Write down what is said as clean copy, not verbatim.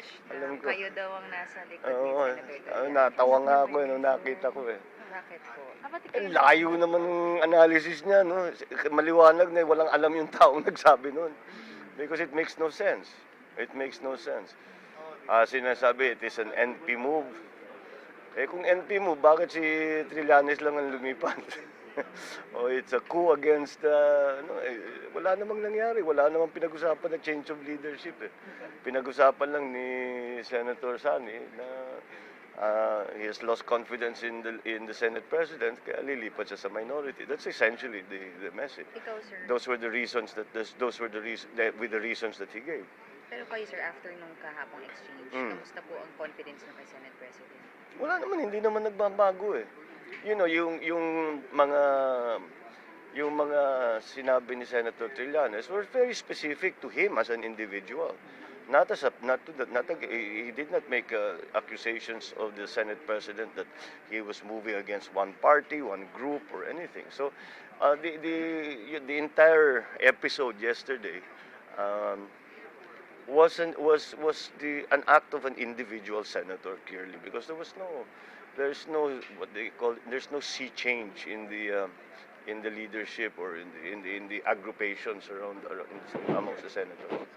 footage na Alam ko. kayo daw ang nasa likod ni Oo, Senator Trillanes. natawa nga ako nung nakita ko eh. Bakit po? Eh, layo naman ng analysis niya, no? Maliwanag na walang alam yung taong nagsabi nun. Because it makes no sense. It makes no sense. Sinasabi, it is an NP move. Eh kung NP move, bakit si Trillanes lang ang lumipat? O it's a coup against, wala namang nangyari. Wala namang pinag-usapan na change of leadership eh. Pinag-usapan lang ni Senator Sani na he has lost confidence in the Senate President, kaya lilipat siya sa minority. That's essentially the message. Ikaw, sir. Those were the reasons with the reasons that he gave. Pero kayo, sir, after nung kahapong exchange, kamusta po ang confidence ng kay Senate President? Wala naman, hindi naman nagbabago eh. You know, yung mga sinabi ni Senator Trillanes were very specific to him as an individual. He did not make accusations of the Senate President that he was moving against one party, one group, or anything. So, the entire episode yesterday was an act of an individual senator, clearly, because there's no sea change in the leadership or in the agrupations amongst the senators.